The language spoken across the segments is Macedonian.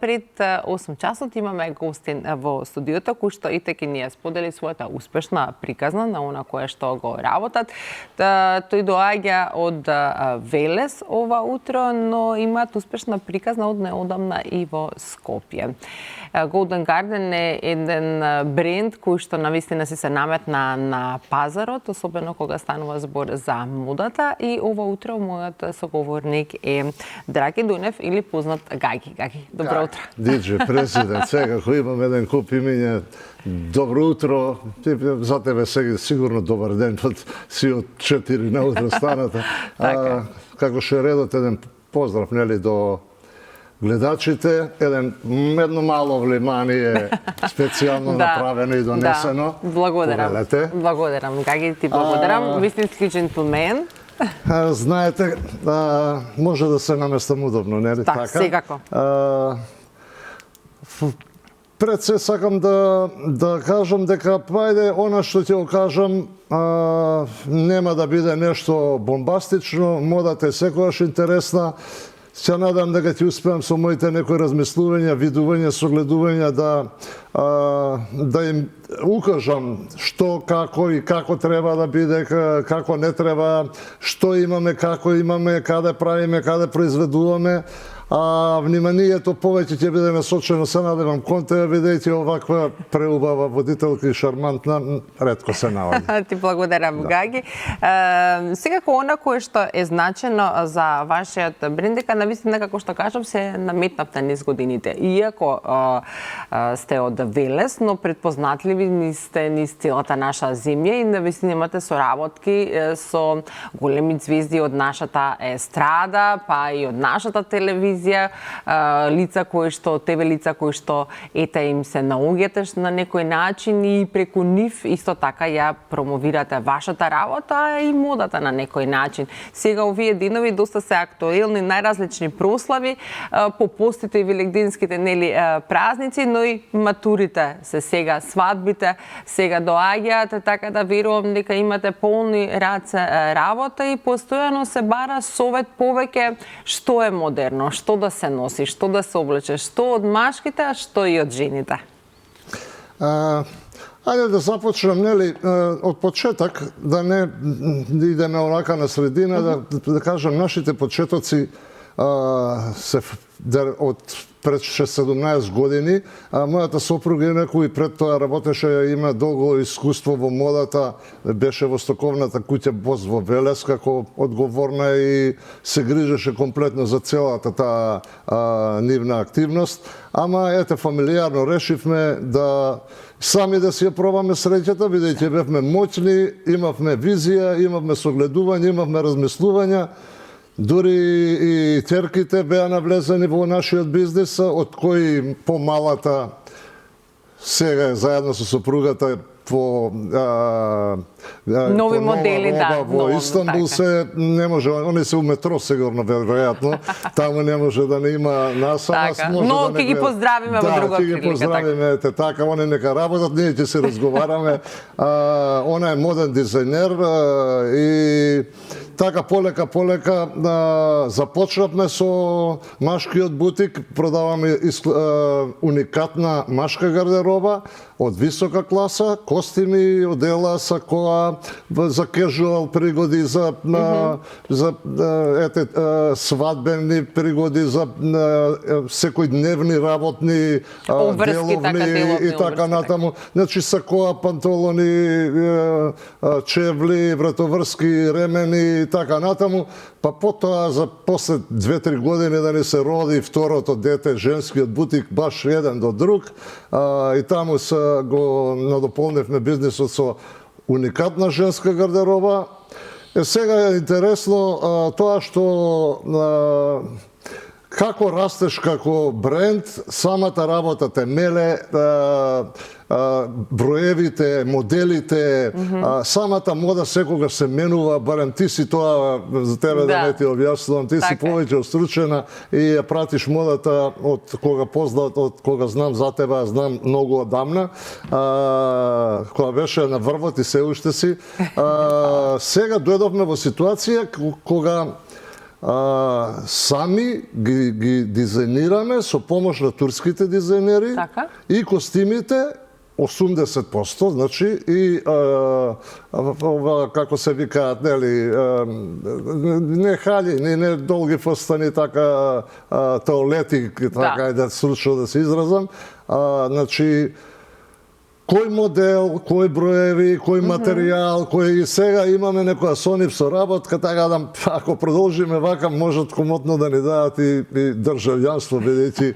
Пред 8 часот имаме гостин во студиото, кој што итеки ни ја сподели својата успешна приказна на она кое што го работат. Тој доаѓа од Велес ова утро, но имаат успешна приказна од неодамна и во Скопје. Golden Garden е еден бренд кој што навистина се наметна на пазарот, особено кога станува збор за модата, и ова утро мојот соговорник е Драги Дунев или познат Гаги. Гаги, добро утро. Диджи, президент, сега кој имам еден куп имиња, добро утро, за тебе сега сигурно добар ден, си од 4 на утро станата. Како ше редот, еден поздрав, нели, до гледачите, едно мало внимание специјално направено и донесено. Благодарам. Благодарам, Гаги, ти благодарам. Вистински джентлмен. Знаете, може да се наместам удобно, нели така? Секако. Пред се сакам да кажам дека пајде она што ќе го кажам нема да биде нешто бомбастично, модата е секогаш интересна. Се надам дека ќе успеам со моите некои размислувања, видувања, согледувања да им укажам што, како и како треба да биде, како не треба, што имаме, како имаме, каде правиме, каде произведуваме. Вниманието повеќе ќе биде насочено, се надевам, кон тебе, бидејќи оваква преубава водителка и шармантна ретко се наоѓа. Ти благодарам, Гаги. Секако она кое што е значено за вашиот бренд, дека навистина, како што кажам, се наметнавте низ годините. Иако сте од Велес, но предпознатливи сте низ целата наша земја и навистина имате соработки со големи звезди од нашата естрада, па и од нашата телевизија, лица кои што, тебе лица кои што ете им се наоѓате на некој начин и преку нив исто така ја промовирате вашата работа и модата на некој начин. Сега овие денови доста се актуелни, најразлични прослави по постите и великденските празници, но и матурите се сега, свадбите сега доаѓаат, така да верувам дека имате полни раце работа и постојано се бара совет повеќе што е модерно, што да се носи, што да се облече, што од машките, а што и од жените? Ајде да започнем, нели, од почеток, да не идеме онака на средина, да кажам, нашите почетоци се од пред 6-17 години. Мојата сопруга кој пред тоа работеше, има долго искуство во модата, беше во стоковната куќа Боз во Велес, како одговорна и се грижеше комплетно за целата таа нивна активност. Ама ете, фамилијарно решивме да сами да си ја пробаме среќата, бидејќи бевме моќни, имавме визија, имавме согледување, имавме размислувања. Дури и терките беа навлезени во нашиот бизнис, од кои помалата сега заедно со сопругата по нови модели, во Истанбул се не може, они се у метро сигурно веројатно, таму не може да не има нас, но ќе ги поздравиме во друга прилика. Ќе ги поздравиме, така, они нека работат, ние ќе се разговараме. Она е моден дизајнер и така полека започнавме со машкиот бутик, продаваме уникатна машка гардероба од висока класа, костими, одела, сакоа, за кежуал пригоди, за свадбени пригоди, за секојдневни работни деловни и така натаму. Значи сакоа, панталони, чевли, вратоврски, ремени и така натаму. Па потоа за после 2-3 години да ни се роди второто дете, женскиот бутик, баш еден до друг, и таму се го надополнивме бизнисот со уникатна женска гардероба. Сега е интересно тоа што како растеш како бренд, самата работа те меле, броевите, моделите, самата мода секогаш се менува, барем ти си тоа за тебе да не ти објаснувам, ти си повеќе остручена и ја пратиш модата од кога познат, од кога знам за тебе, знам многу одамна, кога беше на врвот и се уште си. Сега дојдовме во ситуација кога сами ги дизајнираме со помош на турските дизајнери и костимите 80%, значи и како се викаат, нели, не хали, не долги фостани, така тоалети, така да случно да се изразам, значи кој модел, кој броеви, кој материјал, кој и сега имаме некоја сонив соработка, така да ако продолжиме вака можат комотно да ни дадат и државјанство, бидејќи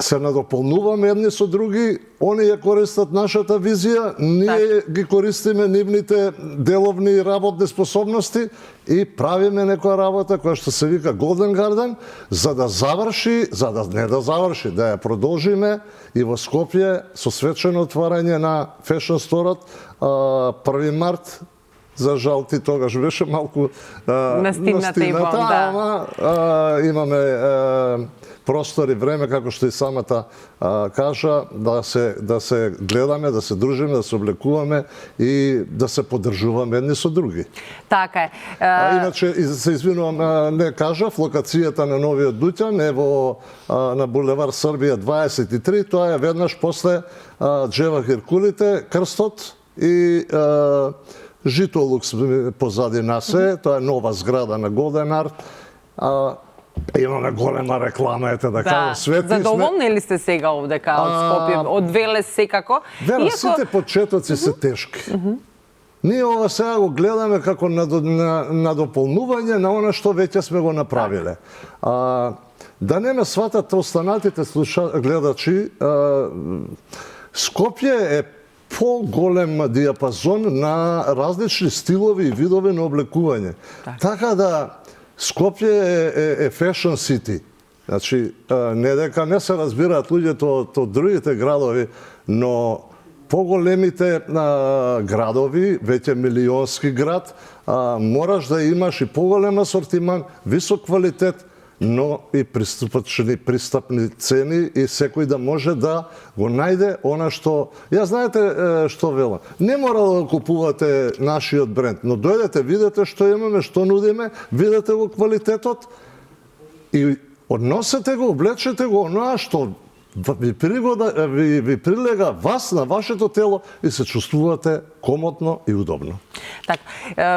се надополнуваме едни со други, они ја користат нашата визија, ние ги користиме нивните деловни и работни способности и правиме некоја работа која што се вика Golden Garden, за да заврши, да ја продолжиме и во Скопје со свечено отварање на Fashion Store-от 1 март. За жал ти тогаш беше малку настината, ама имаме простор и време, како што и самата кажа, да се гледаме, да се дружиме, да се облекуваме и да се поддржуваме едни со други. Така е. Иначе, се извинувам, не кажав, локацијата на новиот Дуќан е на булевар Србија 23, тоа е веднаш после Джева Хиркулите, крстот и Житолукс позади нас е, тоа е нова зграда на Golden Art. Имаме голема реклама, ете да кажам, свети сме. Задоволни ли сте сега овдека од Скопје, од Велес секако? Вера, сите почетоци се тешки. Ние ова сега го гледаме како надополнување на она што веќе сме го направиле. Да не ме сватат останатите гледачи, Скопје е поголем диапазон на различни стилови и видови на облекување. Така да Скопје е fashion city. Значи, не дека не се разбираат луѓето од другите градови, но поголемите градови, веќе милионски град, мораш да имаш и поголем асортиман, висок квалитет, но и пристапни цени и секој да може да го најде она што... Ја знаете што велам, не мора да купувате нашиот бренд, но дојдете, видете што имаме, што нудиме, видете го квалитетот и односете го, облечете го оноа што ви прилега вас на вашето тело и се чувствувате комотно и удобно. Така,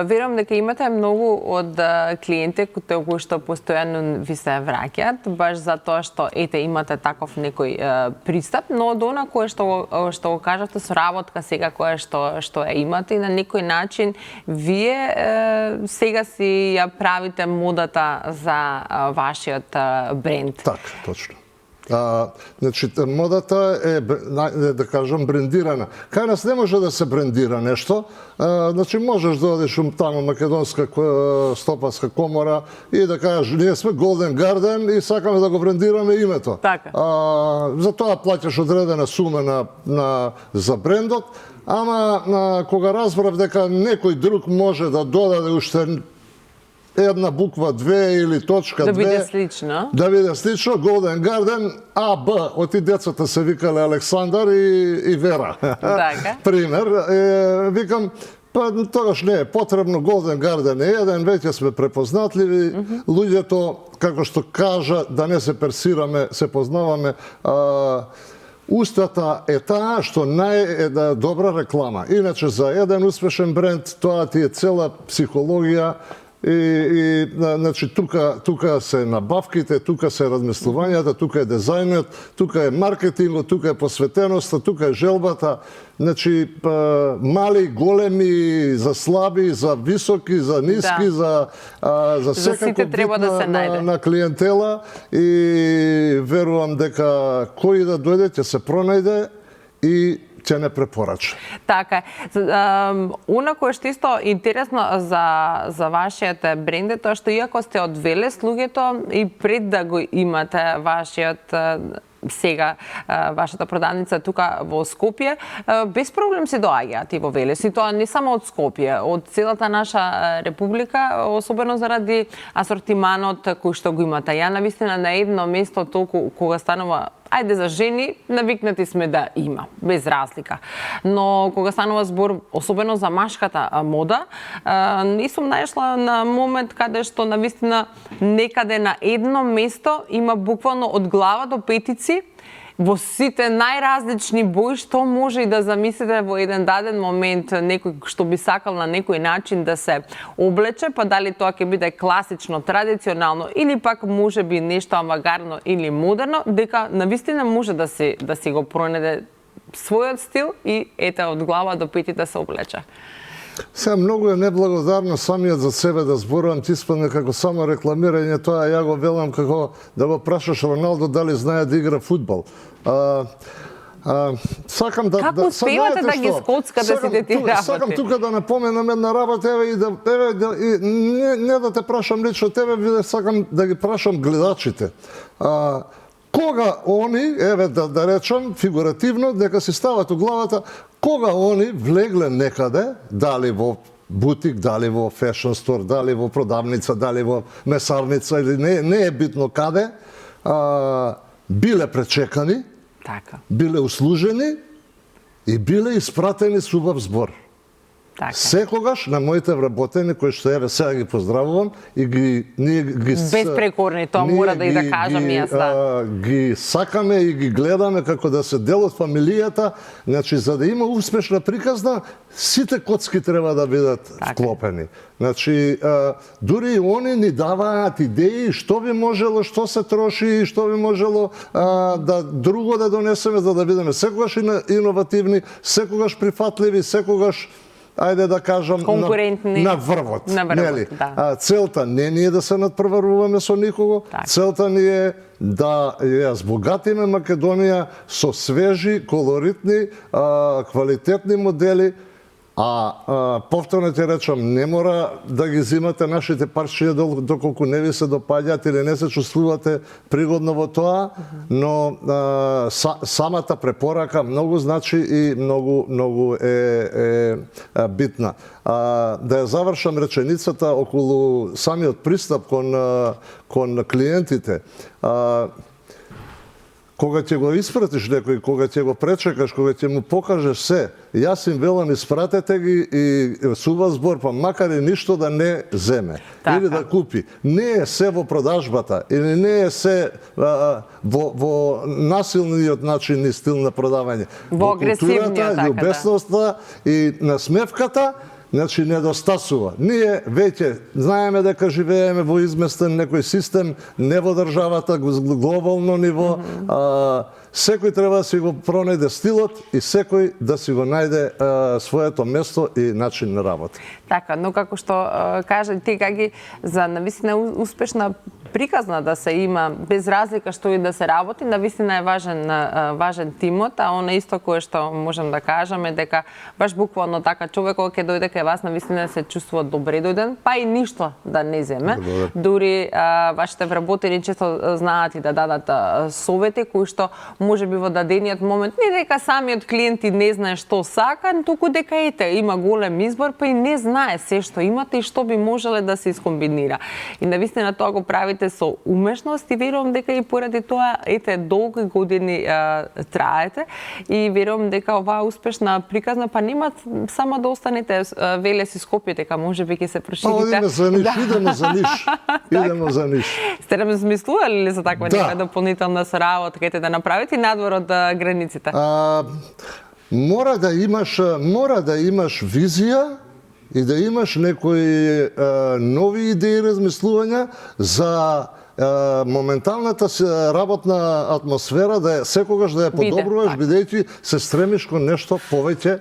верувам дека имате многу од клиенти кои што постојано ви се враќаат, баш затоа што имате таков некој пристап, но од она кое што го кажавте со работка сега која што ја имате и на некој начин вие сега си ја правите модата за вашиот бренд. Така, точно. Значи, модата е, да кажам, брендирана. Кај нас не може да се брендира нешто. Значи, можеш да одиш таму Македонска стопанска комора и да кажеш, ние сме Golden Garden и сакаме да го брендираме името. Така. За тоа плаќаш одредена сума за брендот, ама кога разбрав дека некој друг може да додаде уште една буква 2 или точка 2. Да биде слично. Да биде слично, Golden Garden, АБ. Оти децата се викале Александар и Вера. Така. Пример. Викам, па тогаш не е потребно, Golden Garden е еден, веќе сме препознатливи. Луѓето, како што кажа, да не се персираме, се познаваме, устата е таа што добра реклама. Иначе за еден успешен бренд, тоа ти е цела психологија, и значи тука се набавките, тука се размислувањата, тука е дизајнот, тука е маркетингот, тука е посветеноста, тука е желбата. Значи мали, големи, за слаби, за високи, за ниски, за секако вид на клиентела и верувам дека кој да дојде ќе се пронајде и ќе не препорача. Така е. Она кое што исто интересно за вашиот бренд е тоа што иако сте од Велес, луѓето и пред да го имате вашиот сега вашата продавница тука во Скопје, без проблем се доаѓаат и во Велес. И тоа не само од Скопје, од целата наша република, особено заради асортиманот кој што го имате. Ја навистина на едно место толку кога станува ајде за жени, навикнати сме да има, без разлика. Но кога станува збор, особено за машката мода, не сум најшла на момент каде што навистина некаде на едно место има буквално од глава до петици во сите најразлични бои, што може и да замислите во еден даден момент некој што би сакал на некој начин да се облече, па дали тоа ќе биде класично, традиционално или пак може би нешто авангардно или модерно, дека навистина може да си го пронајде својот стил и ете од глава до петите се облече. Сега многу е неблагодарно самиот за себе да зборувам, ти испадне како само рекламирање, тоа ја го велам како да го прашаш Роналдо дали знае да игра фудбал. Сакам да Како успевате да ги скоцкате сите тие работи? Сакам тука да напоменам една работа, не да те прашам лично тебе, виде сакам да ги прашам гледачите. Кога они, еве да речам фигуративно, дека си стават у главата, кога они влегле некаде, дали во бутик, дали во фешн стор, дали во продавница, дали во месарница, или не е битно каде, биле пречекани, Така. биле услужени и биле испратени со убав збор. Така. Секогаш на моите вработени, кои што еве сега ги поздравувам и ние ги Безпрекорни, тоа мора да и да кажам јас, да. Ги сакаме и ги гледаме како да се дел од фамилијата, значи за да има успешна приказна, сите коцки треба да бидат вклопени. Значи дури и они ни даваат идеи што би можело, што се троши, што би можело да друго да донесеме за да бидеме секогаш иновативни, секогаш прифатливи, секогаш ајде да кажам на врвот. Нели? Да. Целта не ни е да се надпреваруваме со никого, целта ни е да ја збогатиме Македонија со свежи, колоритни, квалитетни модели, повторно ти речам, не мора да ги зимате нашите парчиња доколку не ви се допаѓаат или не се чувствувате пригодно во тоа, но самата препорака многу значи и многу е битна. Да ја завршам реченицата околу самиот пристап кон клиентите. Кога ќе го испратиш некој, кога ќе го пречекаш, кога ќе му покажеш се, јас им велам испратете ги и со убав збор, па макар и ништо да не земе или да купи. Не е се во продажбата или не е се во насилниот начин и стил на продавање. Во агресивниот, љубесноста и насмевката, значи недостасува. Ние веќе знаеме дека живееме во изместен некој систем, не во државата, глобално ниво. Секој треба да си го пронајде стилот и секој да си го најде своето место и начин на работа. Така, но како што кажа ти Гаги, за навистина успешна приказна да се има, без разлика што и да се работи, навистина е важен тимот, а она исто кое што можем да кажеме дека баш буквално така човек кога ќе дојде кај вас навистина се чувствува добре дојден, па и ништо да не земе. Дури вашите вработени често знаат и да дадат совети кои што може би во дадениот момент не дека самиот клиент и не знае што сака, туку дека ете има голем избор, па и не знае се што имате и што би можеле да се искомбинира. И навистина тоа го правите со умешност и верувам дека и поради тоа ете долги години траете и верувам дека оваа успешна приказна па нема само да останете веле си Скопје, дека можеби ќе се проширите. Идеме за Ниш. Сте размислували ли за таква нека дополнителна соработа кај да направите надвор од границите? Мора да имаш визија и да имаш некои нови идеи, размислувања за моменталната работна атмосфера, да секогаш да ја подобруваш, бидејќи се стремиш кон нешто повеќе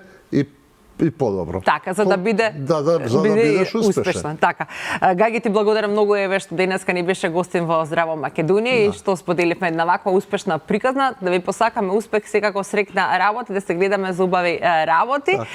и подобро. Така, за да биде бидеш успешен. Така. Гаги, ти благодарам многу еве што денеска ни беше гостин во Здраво Македонија и што споделивме една ваква успешна приказна. Да ви посакаме успех, секако среќна работа, да се гледаме за убави работи.